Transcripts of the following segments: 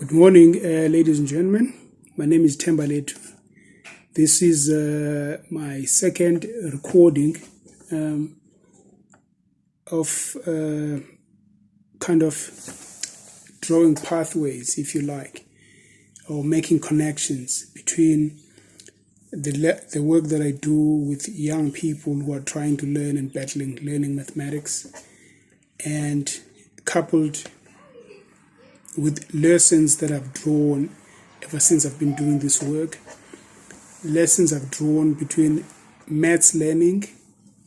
Good morning, ladies and gentlemen. My name is Themba Lethu. This is my second recording of kind of drawing pathways, if you like, or making connections between the work that I do with young people who are trying to learn and learning mathematics, and coupled with lessons that I've drawn ever since I've been doing this work. Lessons I've drawn between maths learning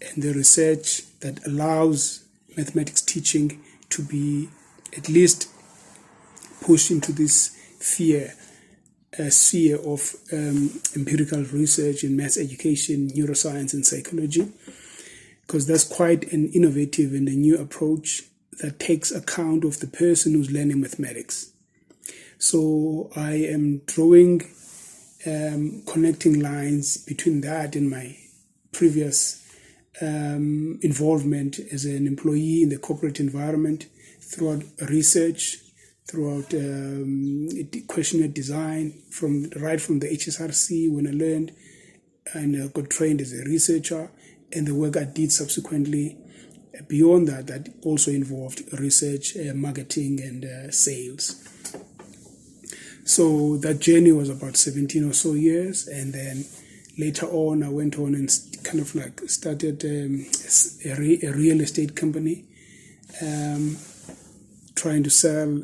and the research that allows mathematics teaching to be at least pushed into this sphere of empirical research in maths education, neuroscience, and psychology, because that's quite an innovative and a new approach that takes account of the person who's learning mathematics. So I am drawing connecting lines between that and my previous involvement as an employee in the corporate environment throughout research, throughout questionnaire design, right from the HSRC when I learned and got trained as a researcher, and the work I did subsequently. Beyond that, that also involved research, marketing, and sales. So that journey was about 17 or so years, and then later on I went on and kind of like started a real estate company, trying to sell,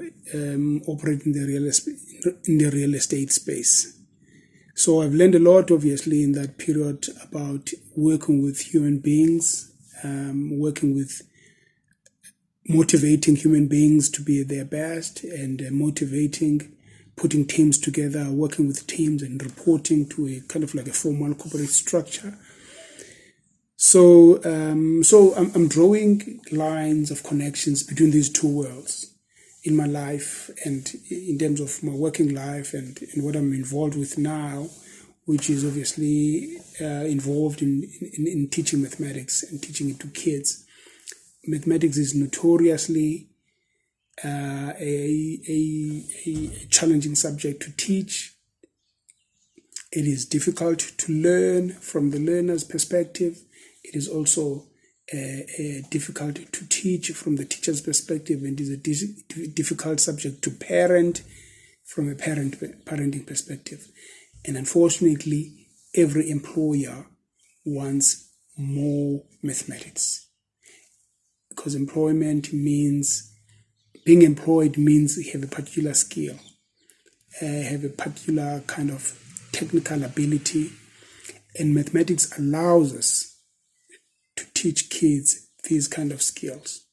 operate in the real estate space. So I've learned a lot, obviously, in that period about working with human beings, working with motivating human beings to be their best, and putting teams together, working with teams and reporting to a kind of like a formal corporate structure. So I'm drawing lines of connections between these two worlds in my life, and in terms of my working life and what I'm involved with now, which is obviously involved in teaching mathematics and teaching it to kids. Mathematics is notoriously a challenging subject to teach. It is difficult to learn from the learner's perspective. It is also difficult to teach from the teacher's perspective, and is a difficult subject to parent from a parenting perspective. And unfortunately, every employer wants more mathematics, because being employed means you have a particular skill, have a particular kind of technical ability, and mathematics allows us to teach kids these kind of skills.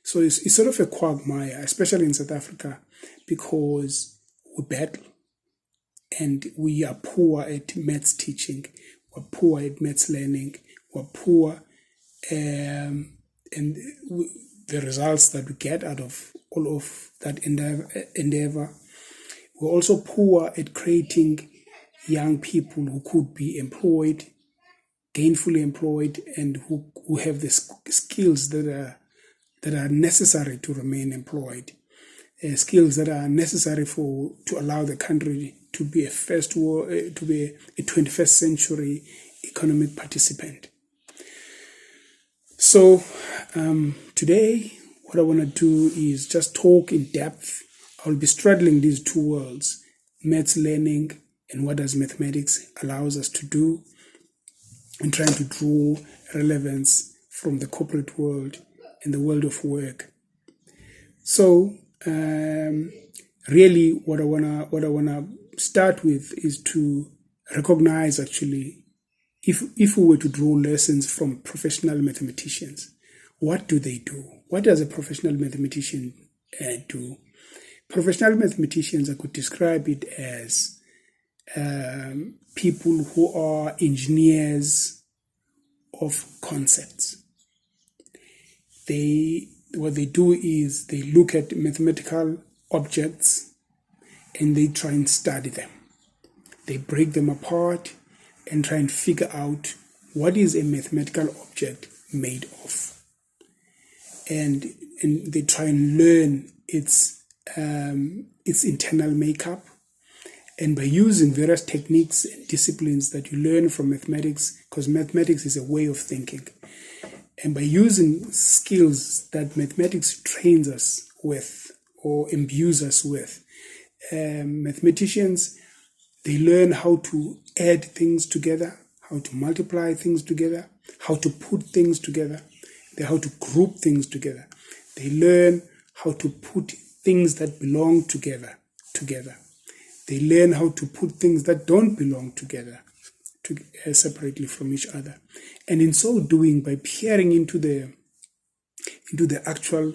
So it's sort of a quagmire, especially in South Africa, because we battle and we are poor at maths teaching, we're poor at maths learning, we're poor, and the results that we get out of all of that endeavor. We're also poor at creating young people who could be employed, gainfully employed, and who have the skills that are necessary to remain employed, skills that are necessary to allow the country to be a 21st century economic participant. So today, what I want to do is just talk in depth. I'll be straddling these two worlds, maths learning and what does mathematics allows us to do, and trying to draw relevance from the corporate world and the world of work. So really what I wanna start with is to recognize, actually, if we were to draw lessons from professional mathematicians, what do they do? What does a professional mathematician do? Professional mathematicians, I could describe it as people who are engineers of concepts. What they do is they look at mathematical objects and they try and study them. They break them apart and try and figure out what is a mathematical object made of. And they try and learn its its internal makeup. And by using various techniques and disciplines that you learn from mathematics, because mathematics is a way of thinking, and by using skills that mathematics trains us with or imbues us with, mathematicians, they learn how to add things together, how to multiply things together, how to put things together, how to group things together. They learn how to put things that belong together. They learn how to put things that don't belong together separately from each other. And in so doing, by peering into the actual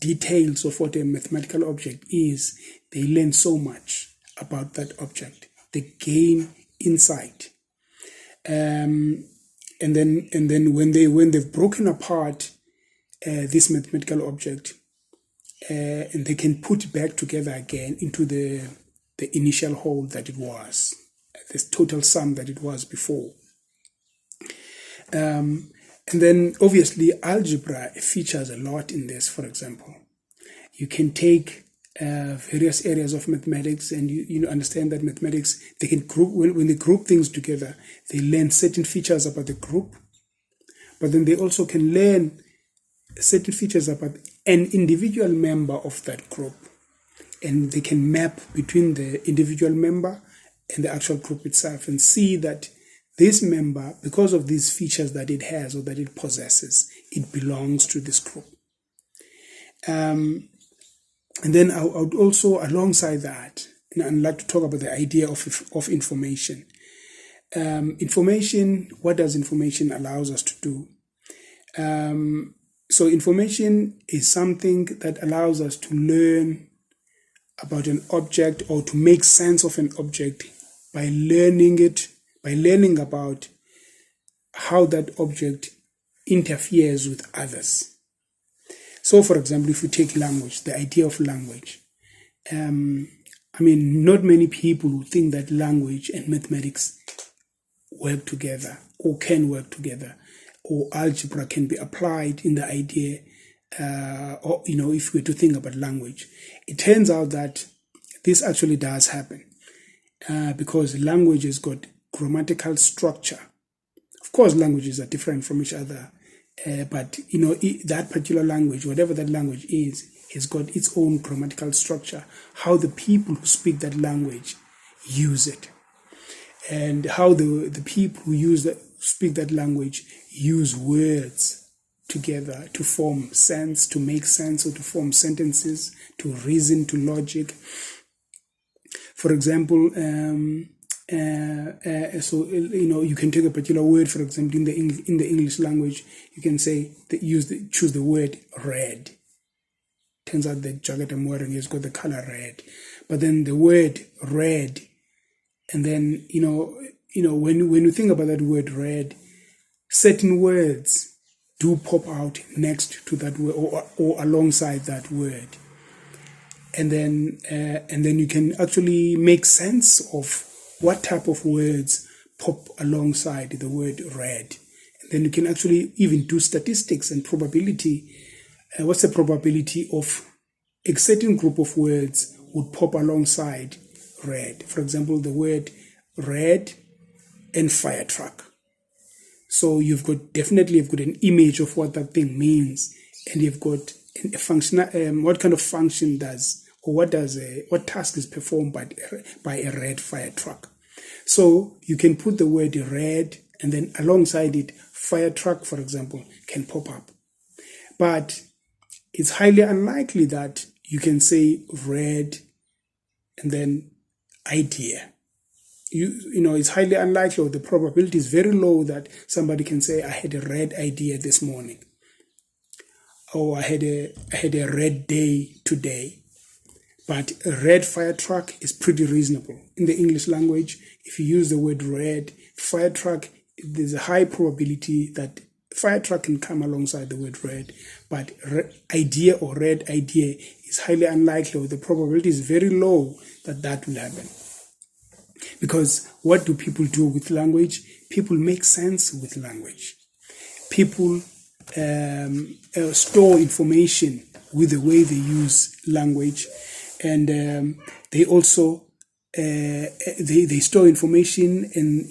details of what a mathematical object is, they learn so much about that object. They gain insight. And then when they've broken apart this mathematical object, and they can put it back together again into the initial whole that it was, this total sum that it was before. And then obviously algebra features a lot in this. For example, you can take various areas of mathematics, and you understand that mathematics, they can group, when they group things together, they learn certain features about the group, but then they also can learn certain features about an individual member of that group, and they can map between the individual member and the actual group itself and see that this member, because of these features that it has or that it possesses, it belongs to this group. And then I would also, alongside that, I'd like to talk about the idea of information. Information, what does information allows us to do? So information is something that allows us to learn about an object or to make sense of an object by learning about how that object interferes with others. So, for example, if you take language, the idea of language, not many people would think that language and mathematics work together or can work together, or algebra can be applied in the idea, if we were to think about language. It turns out that this actually does happen because language has got grammatical structure. Of course, languages are different from each other, but that particular language, whatever that language is, has got its own grammatical structure, how the people who speak that language use it, and how the people who speak that language use words together to form sense, to make sense, or to form sentences, to reason, to logic. For example, you can take a particular word. For example, in the English language, you can say choose the word red. Turns out the jacket I'm wearing has got the color red, but then the word red, and then when you think about that word red, certain words do pop out next to that word or alongside that word, and then you can actually make sense of what type of words pop alongside the word red. And then you can actually even do statistics and probability. What's the probability of a certain group of words would pop alongside red? For example, the word red and fire truck. So you've got an image of what that thing means, and you've got a function. What kind of function does, or what task is performed by a red fire truck? So you can put the word red, and then alongside it, fire truck, for example, can pop up. But it's highly unlikely that you can say red and then idea. It's highly unlikely, or the probability is very low that somebody can say, I had a red idea this morning, or I had a red day today. But a red fire truck is pretty reasonable. In the English language, if you use the word red, fire truck, there's a high probability that fire truck can come alongside the word red, but idea or red idea is highly unlikely, or the probability is very low that will happen. Because what do people do with language? People make sense with language. People store information with the way they use language, and they also they store information, and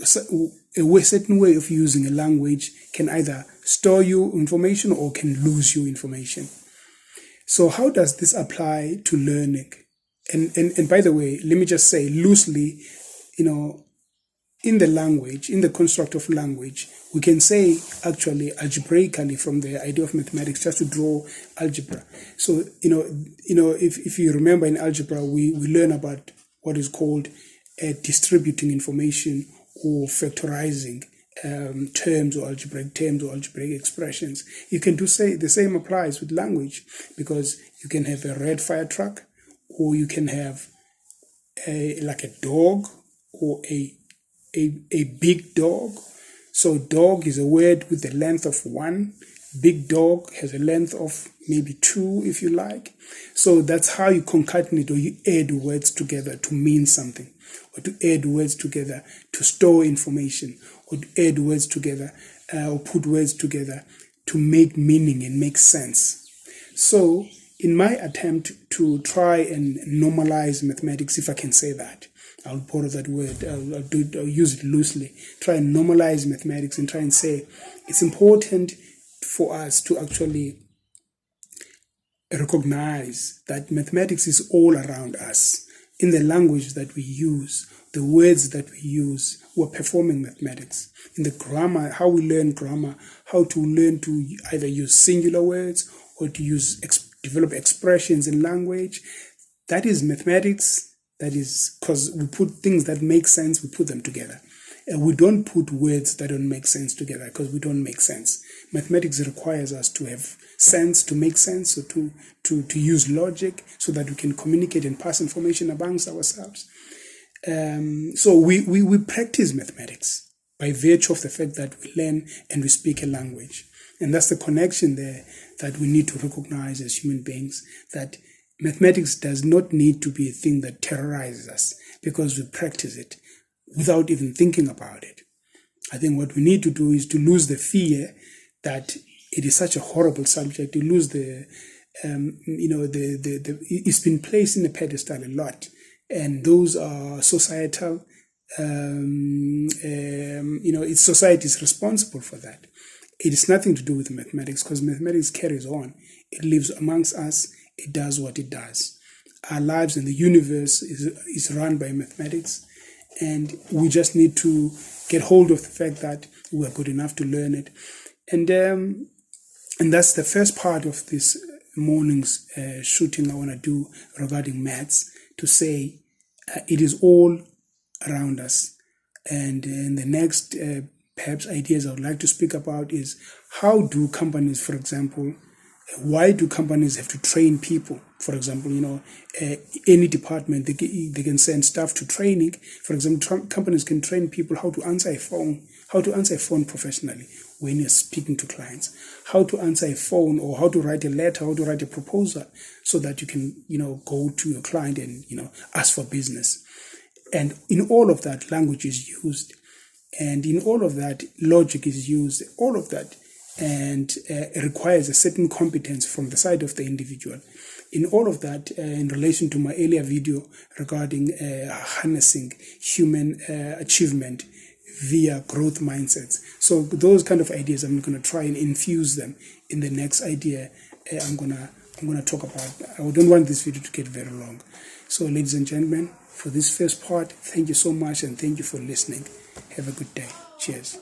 a certain way of using a language can either store you information or can lose you information. So how does this apply to learning? And by the way, let me just say loosely, in the language, in the construct of language, we can say actually algebraically from the idea of mathematics, just to draw algebra. So, if you remember in algebra, we learn about what is called distributing information or factorizing terms or algebraic expressions. You can say the same applies with language, because you can have a red fire truck, or you can have like a dog, or a big dog. So dog is a word with the length of 1. Big dog has a length of maybe 2, if you like. So that's how you concatenate, or you add words together to mean something, or to add words together to store information, or to add words together or put words together to make meaning and make sense. So in my attempt to try and normalize mathematics, if I can say that, I'll borrow that word, I'll use it loosely, try and normalize mathematics and try and say it's important for us to actually recognize that mathematics is all around us. In the language that we use, the words that we use, we're performing mathematics. In the grammar, how we learn grammar, how to learn to either use singular words or to develop expressions in language, that is mathematics. That is because we put things that make sense, we put them together. And we don't put words that don't make sense together, because we don't make sense. Mathematics requires us to have sense, to make sense, so to use logic so that we can communicate and pass information amongst ourselves. So we practice mathematics by virtue of the fact that we learn and we speak a language. And that's the connection there that we need to recognize as human beings, that mathematics does not need to be a thing that terrorizes us because we practice it without even thinking about it. I think what we need to do is to lose the fear that it is such a horrible subject, to lose it's been placed in a pedestal a lot, and those are societal, it's society is responsible for that. It is nothing to do with mathematics, because mathematics carries on. It lives amongst us. It does what it does. Our lives in the universe is run by mathematics, and we just need to get hold of the fact that we are good enough to learn it. And that's the first part of this morning's shooting I want to do regarding maths, to say it is all around us. And in the next perhaps ideas I would like to speak about is, how do companies, for example, why do companies have to train people? For example, any department, they can send staff to training. For example, companies can train people how to answer a phone professionally when you're speaking to clients, how to answer a phone, or how to write a letter, how to write a proposal, so that you can, go to your client and, ask for business. And in all of that, language is used. And in all of that, logic is used. All of that. And it requires a certain competence from the side of the individual. In all of that, in relation to my earlier video regarding harnessing human achievement via growth mindsets. So those kind of ideas, I'm going to try and infuse them in the next idea I'm gonna talk about. I don't want this video to get very long. So ladies and gentlemen, for this first part, thank you so much, and thank you for listening. Have a good day. Cheers.